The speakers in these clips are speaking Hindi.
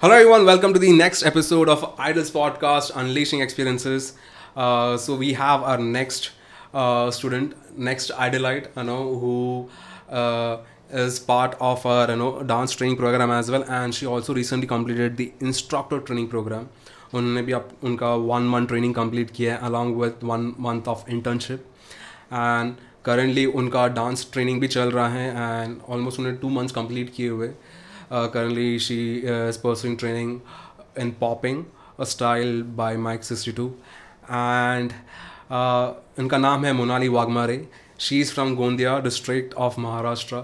Hello, everyone. Welcome to the next episode of Idols Podcast, Unleashing Experiences. So we have our next student, next Idolite, who is part of our dance training program as well, and she also recently completed the instructor training program. उन्होंने भी उनका 1 month ट्रेनिंग कंप्लीट किया है along with 1 month of internship and currently उनका डांस ट्रेनिंग भी चल रहा है एंड ऑलमोस्ट उन्होंने 2 months कंप्लीट किए हुए. Currently she is pursuing training in popping, a style by Mike 62, and उनका नाम है Monali Waghmare. She is from Gondia district of Maharashtra,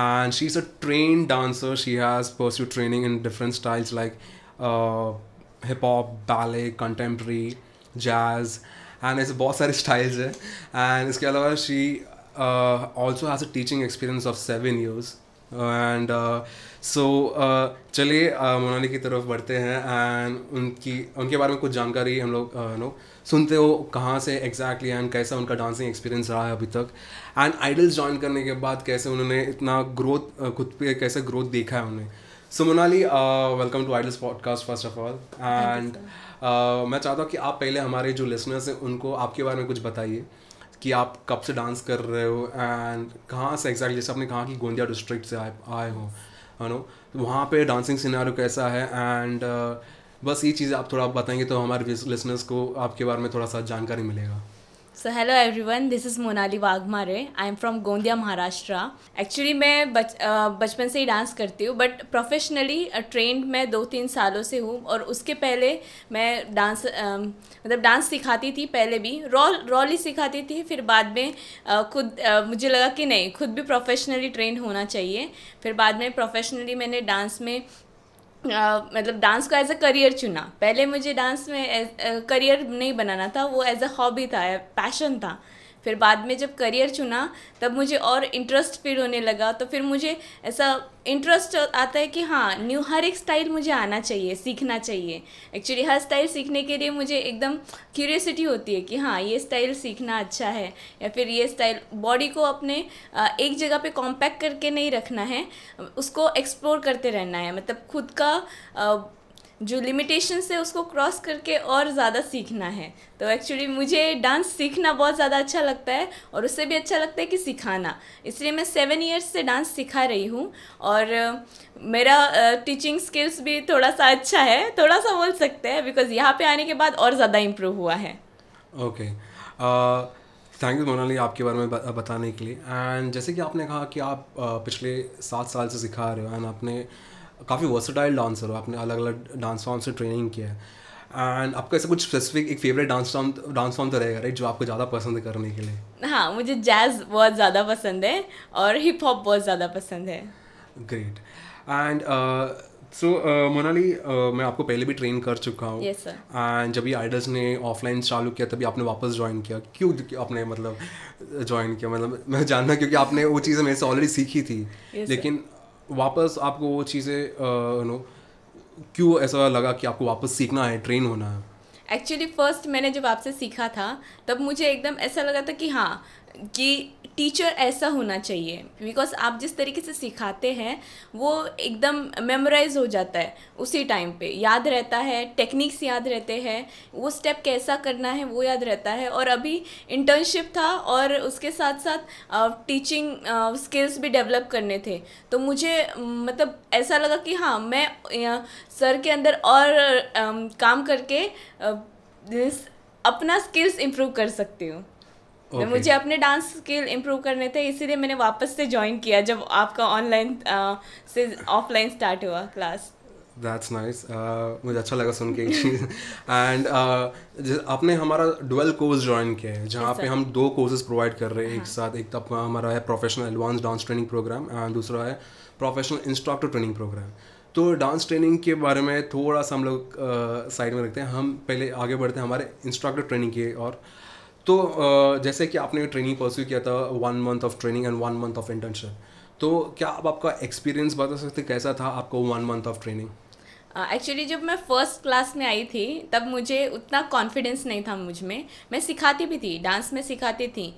and she's a trained dancer. She has pursued training in different styles like hip hop, ballet, contemporary, jazz, and ऐसे बहुत सारे styles है. And इसके अलावा she also has a teaching experience of 7 years. And so चलिए मोनाली की तरफ बढ़ते हैं एंड उनके बारे में कुछ जानकारी हम लोग सुनते हो कहाँ से एग्जैक्टली एंड कैसा उनका डांसिंग एक्सपीरियंस रहा है अभी तक एंड आइडल्स ज्वाइन करने के बाद कैसे उन्होंने इतना ग्रोथ खुद पे कैसे ग्रोथ देखा है उन्हें. So Monali, welcome to Idols podcast first of all. And मैं चाहता हूँ कि आप पहले हमारे जो लिसनर्स हैं उनको आपके बारे में कुछ बताइए कि आप कब से डांस कर रहे हो एंड कहाँ से एग्जैक्टली, जैसे आपने कहा कि गोंदिया डिस्ट्रिक्ट से आए हो तो वहाँ पे डांसिंग सिनेरियो कैसा है एंड बस ये चीज़ें आप थोड़ा बताएंगे तो हमारे लिसनर्स को आपके बारे में थोड़ा सा जानकारी मिलेगा. So hello everyone, this is Monali Waghmare. I am from Gondia, Maharashtra. Actually मैं बचपन से ही डांस करती हूँ, बट प्रोफेशनली ट्रेंड मैं 2-3 सालों से हूँ. और उसके पहले मैं डांस सिखाती थी. पहले भी रॉली सिखाती थी. फिर बाद में खुद मुझे लगा कि नहीं, खुद भी प्रोफेशनली ट्रेंड होना चाहिए. फिर बाद में प्रोफेशनली मैंने डांस में डांस को एज अ करियर चुना. पहले मुझे डांस में करियर नहीं बनाना था, वो एज अ हॉबी था, पैशन था. फिर बाद में जब करियर चुना तब मुझे और इंटरेस्ट फील होने लगा. तो फिर मुझे ऐसा इंटरेस्ट आता है कि हाँ, हर एक स्टाइल मुझे आना चाहिए, सीखना चाहिए. एक्चुअली हर स्टाइल सीखने के लिए मुझे एकदम क्यूरियोसिटी होती है कि हाँ, ये स्टाइल सीखना अच्छा है, या फिर ये स्टाइल बॉडी को अपने एक जगह पे कॉम्पैक्ट करके नहीं रखना है, उसको एक्सप्लोर करते रहना है. मतलब खुद का जो लिमिटेशंस है उसको क्रॉस करके और ज़्यादा सीखना है. तो एक्चुअली मुझे डांस सीखना बहुत ज़्यादा अच्छा लगता है और उससे भी अच्छा लगता है कि सिखाना. इसलिए मैं 7 years से डांस सिखा रही हूँ और मेरा टीचिंग स्किल्स भी थोड़ा सा अच्छा है, थोड़ा सा बोल सकते हैं, बिकॉज यहाँ पे आने के बाद और ज़्यादा इम्प्रूव हुआ है. ओके, थैंक यू मोनाली आपके बारे में बताने के लिए. एंड जैसे कि आपने कहा कि आप पिछले 7 साल से सिखा रहे हो एंड आपने काफ़ी वर्सेटाइल डांसर हो, आपने अलग अलग डांस फॉर्म से ट्रेनिंग किया है एंड आपका ऐसा कुछ स्पेसिफिक एक फेवरेट डांस फॉर्म तो रहेगा राइट, जो आपको ज़्यादा पसंद है करने के लिए? हाँ, मुझे जैज़ बहुत ज़्यादा पसंद है और हिप हॉप बहुत ज़्यादा पसंद है. ग्रेट. एंड सो मोनाली, मैं आपको पहले भी ट्रेन कर चुका हूँ. Yes sir. एंड जब ये आइडल्स ने ऑफलाइन चालू किया तभी आपने वापस ज्वाइन किया. क्यों आपने ज्वाइन किया? मैं जानना क्योंकि आपने वो चीज़ें मेरे से ऑलरेडी सीखी थी. Yes, लेकिन वापस आपको वो चीज़ें क्यों ऐसा लगा कि आपको वापस सीखना है, ट्रेन होना है? एक्चुअली फर्स्ट मैंने जब आपसे सीखा था तब मुझे एकदम ऐसा लगा था कि हाँ, कि टीचर ऐसा होना चाहिए. बिकॉज आप जिस तरीके से सिखाते हैं वो एकदम मेमोराइज हो जाता है, उसी टाइम पे याद रहता है, टेक्निक्स याद रहते हैं, वो स्टेप कैसा करना है वो याद रहता है. और अभी इंटर्नशिप था और उसके साथ साथ टीचिंग स्किल्स भी डेवलप करने थे. तो मुझे ऐसा लगा कि हाँ, मैं सर के अंदर और काम करके अपना स्किल्स इम्प्रूव कर सकती हूँ. Okay. मुझे अपने डांस स्किल इम्प्रूव करने थे, इसीलिए मैंने वापस से ज्वाइन किया जब आपका ऑनलाइन से ऑफलाइन स्टार्ट हुआ क्लास. That's nice. मुझे अच्छा लगा सुन के एंड आपने हमारा डुअल कोर्स ज्वाइन किया है जहाँ पे हम 2 कोर्सेज प्रोवाइड कर रहे हैं एक साथ. एक तो हमारा है professional advance dance training programme and दूसरा है प्रोफेशनल इंस्ट्रक्टर ट्रेनिंग प्रोग्राम. तो डांस ट्रेनिंग के बारे में थोड़ा सा हम लोग साइड में रखते हैं, हम पहले आगे बढ़ते हैं हमारे इंस्ट्रक्टर ट्रेनिंग की. और तो जैसे कि आपने ट्रेनिंग परस्यू किया था 1 month of training and 1 month of internship, तो क्या आप आपका एक्सपीरियंस बता सकते कैसा था आपको 1 month ऑफ ट्रेनिंग? एक्चुअली जब मैं फर्स्ट क्लास में आई थी तब मुझे उतना कॉन्फिडेंस नहीं था मुझ में. मैं सिखाती भी थी, डांस में सिखाती थी,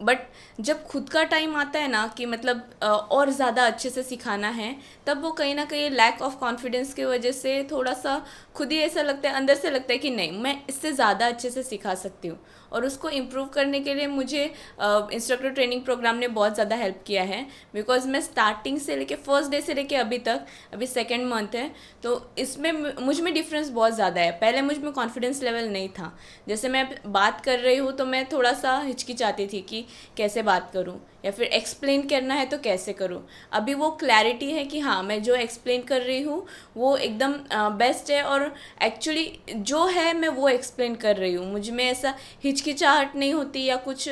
बट जब खुद का टाइम आता है ना कि मतलब और ज़्यादा अच्छे से सिखाना है, तब वो कहीं ना कहीं लैक ऑफ कॉन्फिडेंस की वजह से थोड़ा सा खुद ही ऐसा लगता है, अंदर से लगता है कि नहीं, मैं इससे ज़्यादा अच्छे से सिखा सकती हूँ। और उसको इम्प्रूव करने के लिए मुझे इंस्ट्रक्टर ट्रेनिंग प्रोग्राम ने बहुत ज़्यादा हेल्प किया है, बिकॉज मैं स्टार्टिंग से लेके फर्स्ट डे से लेके अभी तक, अभी सेकेंड मंथ है, तो इसमें मुझ में डिफरेंस बहुत ज़्यादा है। पहले मुझ में कॉन्फिडेंस लेवल नहीं था, जैसे मैं बात कर रही हूँ तो मैं थोड़ा सा हिचकिचाती थी कि कैसे बात करूँ, या फिर एक्सप्लेन करना है तो कैसे करूँ। अभी वो क्लैरिटी है कि हाँ, मैं जो एक्सप्लेन कर रही हूँ वो एकदम बेस्ट है, और एक्चुअली जो है मैं वो एक्सप्लेन कर रही हूँ। मुझ में ऐसा हिचकिचाहट नहीं होती या कुछ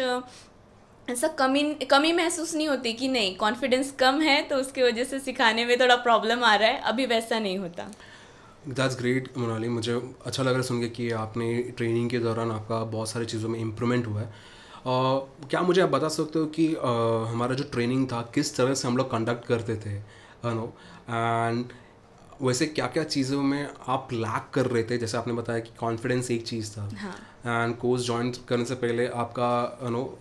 ऐसा कमी कमी महसूस नहीं होती कि नहीं, कॉन्फिडेंस कम है तो उसकी वजह से सिखाने में थोड़ा प्रॉब्लम आ रहा है। अभी वैसा नहीं होता। दैट्स ग्रेट मोनाली, मुझे अच्छा लग रहा है सुन के कि आपने ट्रेनिंग के दौरान आपका बहुत सारी चीज़ों में इम्प्रूवमेंट हुआ है। क्या मुझे आप बता सकते हो कि हमारा जो ट्रेनिंग था किस तरह से हम लोग कंडक्ट करते थे, नो, एंड वैसे क्या क्या चीज़ों में आप लैक कर रहे थे? जैसे आपने बताया कि कॉन्फिडेंस एक चीज़ था, हाँ। एंड कोर्स ज्वाइन करने से पहले आपका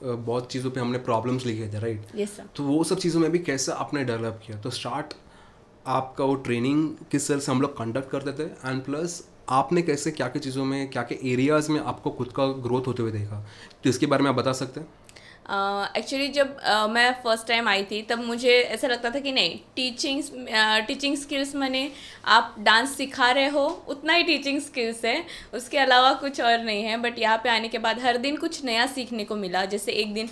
बहुत चीज़ों पे हमने प्रॉब्लम्स लिखे थे, राइट? Yes sir. तो वो सब चीज़ों में भी कैसे आपने डेवलप किया? तो स्टार्ट आपका वो ट्रेनिंग किस तरह से हम लोग कंडक्ट करते थे, एंड प्लस आपने कैसे क्या क्या चीज़ों में क्या क्या एरियाज़ में आपको खुद का ग्रोथ होते हुए देखा, तो इसके बारे में आप बता सकते हैं? एक्चुअली जब मैं फ़र्स्ट टाइम आई थी तब मुझे ऐसा लगता था कि नहीं, टीचिंग स्किल्स माने आप डांस सिखा रहे हो उतना ही टीचिंग स्किल्स है, उसके अलावा कुछ और नहीं है। बट यहाँ पे आने के बाद हर दिन कुछ नया सीखने को मिला। जैसे एक दिन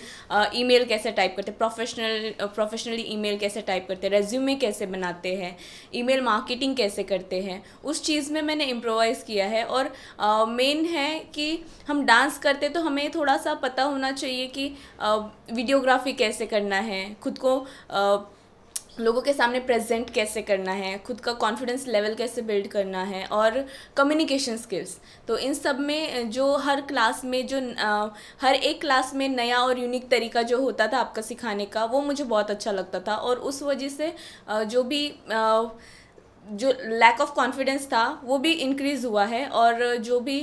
ईमेल कैसे टाइप करते, प्रोफेशनली ईमेल कैसे टाइप करते, रेज्यूमे कैसे बनाते हैं, ईमेल मार्केटिंग कैसे करते हैं, उस चीज़ में मैंने इम्प्रोवाइज़ किया है। और मेन है कि हम डांस करते तो हमें थोड़ा सा पता होना चाहिए कि वीडियोग्राफी कैसे करना है, खुद को लोगों के सामने प्रेजेंट कैसे करना है, खुद का कॉन्फिडेंस लेवल कैसे बिल्ड करना है, और कम्युनिकेशन स्किल्स। तो इन सब में जो हर क्लास में जो हर एक क्लास में नया और यूनिक तरीका जो होता था आपका सिखाने का, वो मुझे बहुत अच्छा लगता था। और उस वजह से जो भी जो लैक ऑफ कॉन्फिडेंस था वो भी इंक्रीज़ हुआ है, और जो भी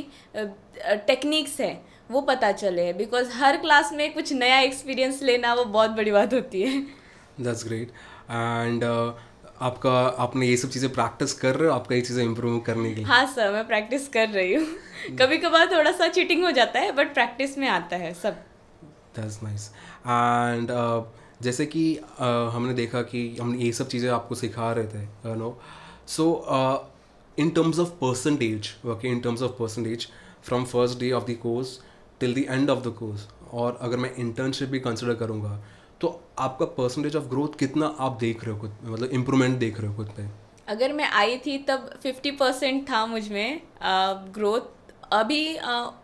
टेक्निक्स है वो पता चले, बिकॉज हर क्लास में कुछ नया एक्सपीरियंस लेना वो बहुत बड़ी बात होती है। That's great. एंड आपने ये सब चीज़ें प्रैक्टिस कर रहे हो आपका ये चीज़ें इम्प्रूव करने के लिए? हाँ सर, मैं प्रैक्टिस कर रही हूँ। कभी कभार थोड़ा सा चीटिंग हो जाता है, बट प्रैक्टिस में आता है सब। That's nice. एंड जैसे कि हमने देखा कि हम ये सब चीज़ें आपको सिखा रहे थे, no, so in terms of percentage, okay, in terms of percentage from first day of the course till the end of the course, और अगर मैं इंटर्नशिप भी कंसिडर करूँगा, तो आपका परसेंटेज ऑफ ग्रोथ कितना आप देख रहे हो खुद, मतलब इम्प्रूवमेंट देख रहे हो खुद पे? अगर मैं आई थी तब 50% था मुझ में ग्रोथ। अभी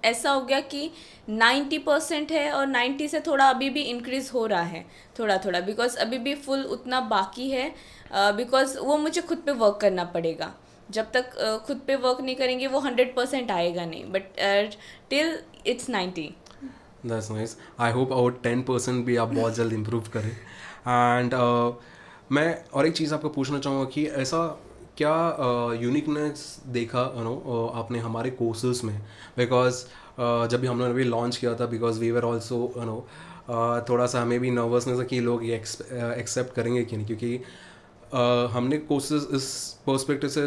ऐसा हो गया कि 90% है, और 90 से थोड़ा अभी भी इंक्रीज़ हो रहा है थोड़ा थोड़ा, बिकॉज अभी भी फुल उतना बाकी है, बिकॉज वो मुझे खुद पे वर्क करना पड़ेगा। जब तक खुद पे वर्क नहीं करेंगे वो 100% आएगा नहीं, but till it's 90। That's nice. I hope और 10% भी आप बहुत जल्द इम्प्रूव करें। एंड मैं और एक चीज़ आपको पूछना चाहूँगा कि ऐसा क्या यूनिकनेस देखा आपने हमारे कोर्सेज में? बिकॉज जब भी हम लोगों ने भी लॉन्च किया था, बिकॉज वी वर ऑल्सो थोड़ा सा हमें भी नर्वसनेस है कि लोग ये एक्सेप्ट करेंगे कि नहीं, क्योंकि हमने कोर्सेज इस पर्सपेक्टिव से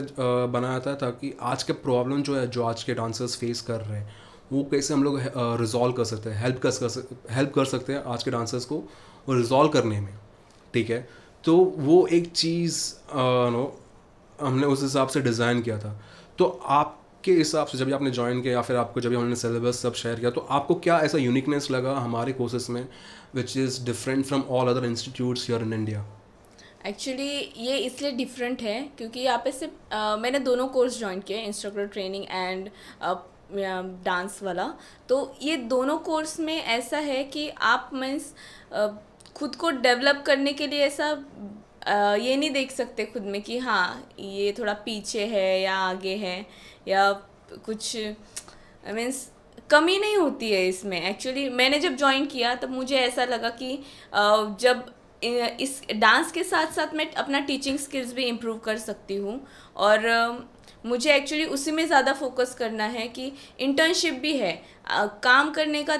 बनाया था ताकि आज का प्रॉब्लम जो है, जो आज के डांसर्स फेस कर रहे हैं, वो कैसे हम लोग रिजॉल्व कर सकते हैं, हेल्प कर सकते हैं आज के डांसर्स को रिजॉल्व करने में, ठीक है? तो वो एक चीज़ नो हमने उस हिसाब से डिज़ाइन किया था। तो आपके हिसाब से जब आपने ज्वाइन किया, या फिर आपको जब हमने सिलेबस सब शेयर किया, तो आपको क्या ऐसा यूनिकनेस लगा हमारे कोर्सेज में which is different from all other institutes here in India? Actually ये इसलिए डिफरेंट है क्योंकि यहाँ पे सिर्फ मैंने दोनों कोर्स ज्वाइन किए, इंस्ट्रक्टर ट्रेनिंग एंड डांस वाला। तो ये दोनों कोर्स में ऐसा है कि आप मीन्स खुद को डेवलप करने के लिए ऐसा ये नहीं देख सकते खुद में कि हाँ ये थोड़ा पीछे है या आगे है, या कुछ मीन्स कमी नहीं होती है इसमें। एक्चुअली मैंने जब ज्वाइन किया तब मुझे ऐसा लगा कि जब इस डांस के साथ साथ मैं अपना टीचिंग स्किल्स भी इम्प्रूव कर सकती हूँ, और मुझे एक्चुअली उसी में ज़्यादा फोकस करना है कि इंटर्नशिप भी है। काम करने का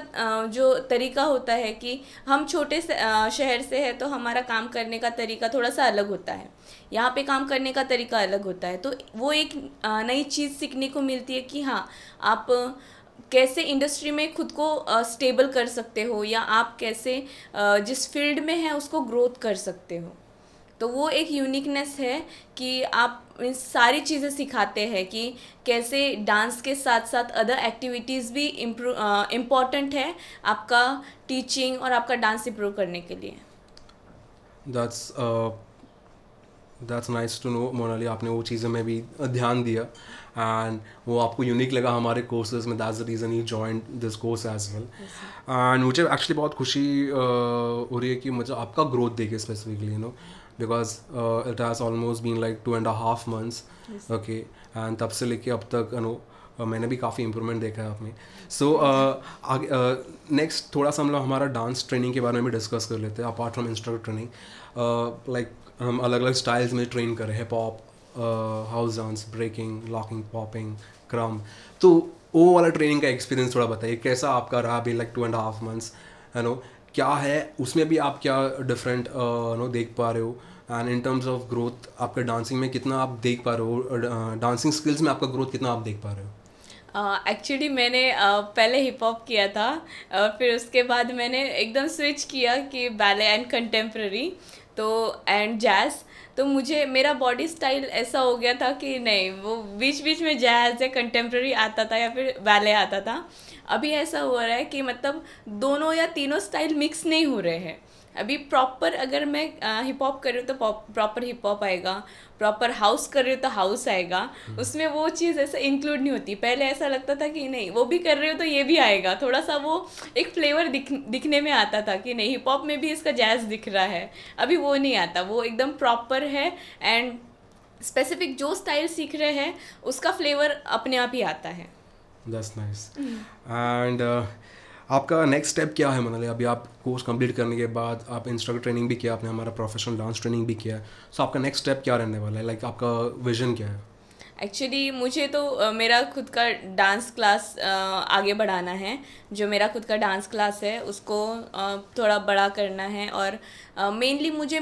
जो तरीका होता है कि हम छोटे शहर से है तो हमारा काम करने का तरीका थोड़ा सा अलग होता है, यहाँ पे काम करने का तरीका अलग होता है। तो वो एक नई चीज़ सीखने को मिलती है कि हाँ, आप कैसे इंडस्ट्री में खुद को स्टेबल कर सकते हो, या आप कैसे जिस फील्ड में है उसको ग्रोथ कर सकते हो। तो वो एक यूनिकनेस है कि आप इन सारी चीज़ें सिखाते हैं कि कैसे डांस के साथ साथ अदर एक्टिविटीज़ भी इम्पॉर्टेंट है आपका टीचिंग और आपका डांस इम्प्रूव करने के लिए। That's nice to know Monali, आपने वो चीज़ें में भी ध्यान दिया एंड वो आपको यूनिक लगा हमारे कोर्सेज में। That's the reason you joined this course as well. And मुझे एक्चुअली बहुत खुशी हो रही है कि मुझे आपका ग्रोथ देखे specifically, you know, because it has almost been like 2.5 months, okay, and तब से लेके अब तक, यू नो, मैंने भी काफ़ी इम्प्रूवमेंट देखा है आप में। सो आगे नेक्स्ट थोड़ा सा हम लोग हमारा डांस ट्रेनिंग के बारे में भी डिस्कस कर लेते हैं। Apart from instructor training, like हम अलग अलग स्टाइल्स में ट्रेन करें, hip hop, house dance, breaking, locking, popping, krump. तो वो वाला ट्रेनिंग का एक्सपीरियंस थोड़ा बताइए, कैसा आपका रहा अभी लाइक 2.5 months, है नो, क्या है उसमें भी आप क्या डिफरेंट नो देख पा रहे हो, and in terms of growth आपका डांसिंग में कितना आप देख पा रहे हो, डांसिंग स्किल्स में आपका ग्रोथ कितना आप देख पा रहे हो? एक्चुअली मैंने पहले हिप हॉप किया था, फिर उसके बाद मैंने एकदम स्विच किया कि बैले एंड कंटेम्प्रेरी, तो एंड जैज़। तो मुझे मेरा बॉडी स्टाइल ऐसा हो गया था कि नहीं, वो बीच बीच में जैज़ या कंटेम्प्रेरी आता था या फिर बैले आता था। अभी ऐसा हो रहा है कि मतलब दोनों या तीनों स्टाइल मिक्स नहीं हो रहे हैं। अभी प्रॉपर अगर मैं हिप हॉप कर रही हूँ तो प्रॉपर हिप हॉप आएगा, प्रॉपर हाउस कर रही हूँ तो हाउस आएगा, उसमें वो चीज़ ऐसा इंक्लूड नहीं होती। पहले ऐसा लगता था कि नहीं, वो भी कर रही हूँ तो ये भी आएगा, थोड़ा सा वो एक फ्लेवर दिखने में आता था कि नहीं, हिप हॉप में भी इसका जैज़ दिख रहा है। अभी वो नहीं आता, वो एकदम प्रॉपर है एंड स्पेसिफिक जो स्टाइल सीख रहे हैं उसका फ्लेवर अपने आप ही आता है। That's nice. एंड आपका नेक्स्ट स्टेप क्या है मोनाली? अभी आप कोर्स कंप्लीट करने के बाद आप इंस्ट्रक्टर ट्रेनिंग भी किया, आपने हमारा प्रोफेशनल डांस ट्रेनिंग भी किया, सो आपका नेक्स्ट स्टेप क्या रहने वाला है? लाइक आपका विजन क्या है? एक्चुअली मुझे तो मेरा खुद का डांस क्लास आगे बढ़ाना है। जो मेरा खुद का डांस क्लास है उसको थोड़ा बड़ा करना है, और मेनली मुझे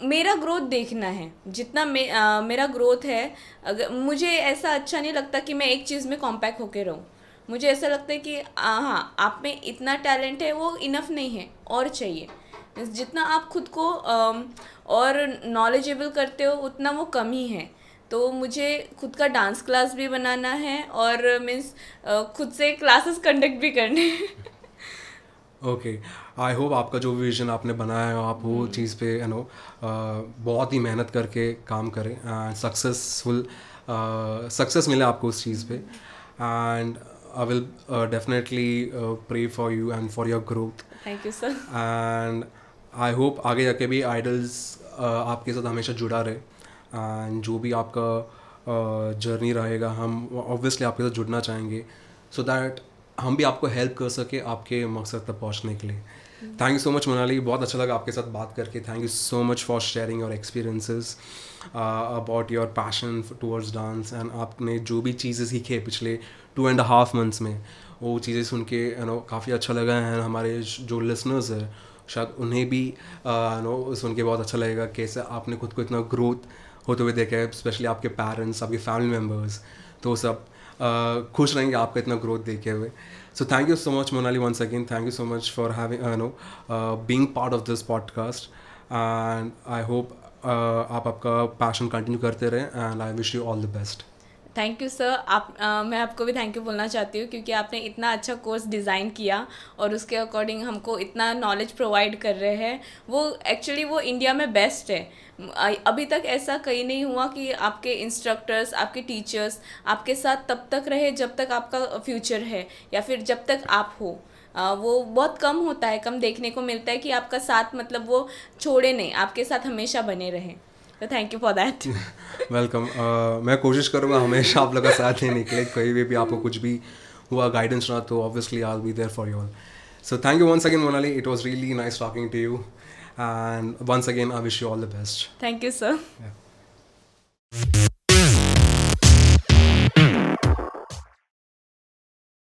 मेरा ग्रोथ देखना है। जितना मेरा ग्रोथ है, अगर मुझे ऐसा अच्छा नहीं लगता कि मैं एक चीज़ में कॉम्पैक्ट होके रहूँ। मुझे ऐसा लगता है कि हाँ, आप में इतना टैलेंट है, वो इनफ नहीं है, और चाहिए। जितना आप खुद को और नॉलेजेबल करते हो उतना वो कम ही है। तो मुझे खुद का डांस क्लास भी बनाना है और मीन्स खुद से क्लासेस कंडक्ट भी करने हैं। ओके, आई होप आपका जो विजन आपने बनाया है आप वो चीज़ पे, यू नो, बहुत ही मेहनत करके काम करें एंड सक्सेस मिले आपको उस चीज़ पे। And I will definitely pray for you and for your growth. Thank you sir. And I hope आगे जाके भी idols आपके साथ हमेशा जुड़ा रहे, and जो भी आपका जर्नी रहेगा हम obviously आपके साथ जुड़ना चाहेंगे, so that हम भी आपको हेल्प कर सके आपके मकसद तक पहुंचने के लिए। Thank you so much Monali, बहुत अच्छा लगा आपके साथ बात करके। Thank you so much for sharing your experiences about your passion towards dance, and आपने जो भी चीज़ें सीखी है पिछले 2.5 months में, वो चीज़ें सुन के यू नो काफ़ी अच्छा लगा है। हमारे जो लिसनर्स हैं शायद उन्हें भी यू नो सुन के बहुत अच्छा लगेगा कैसे आपने खुद को इतना ग्रोथ होते हुए देखा है, स्पेशली आपके पेरेंट्स, आपके फैमिली मेम्बर्स, तो सब खुश रहेंगे आपका इतना ग्रोथ देखे हुए। So thank you so much Monali, once again thank you so much for having no being part of this podcast, and I hope आप आपका पैशन कंटिन्यू करते रहें, and I wish you all the best. Thank you sir. मैं आपको भी थैंक यू बोलना चाहती हूँ, क्योंकि आपने इतना अच्छा कोर्स डिज़ाइन किया और उसके अकॉर्डिंग हमको इतना नॉलेज प्रोवाइड कर रहे हैं। वो एक्चुअली वो इंडिया में बेस्ट है। अभी तक ऐसा कहीं नहीं हुआ कि आपके इंस्ट्रक्टर्स, आपके टीचर्स आपके साथ तब तक रहे जब तक आपका फ्यूचर है, या फिर जब तक आप हो। वो बहुत कम होता है, कम देखने को मिलता है कि आपका साथ मतलब वो छोड़े नहीं, आपके साथ हमेशा बने रहे। तो thank you for that. Welcome. मैं कोशिश करूँगा हमेशा आप लोग का साथ ही निकले, कहीं भी आपको कुछ भी हुआ गाइडेंस ना, तो obviously I will be there for you all. So thank you once again Monali, it was really nice talking to you, and once again I wish you all the best. Thank you sir. Yeah.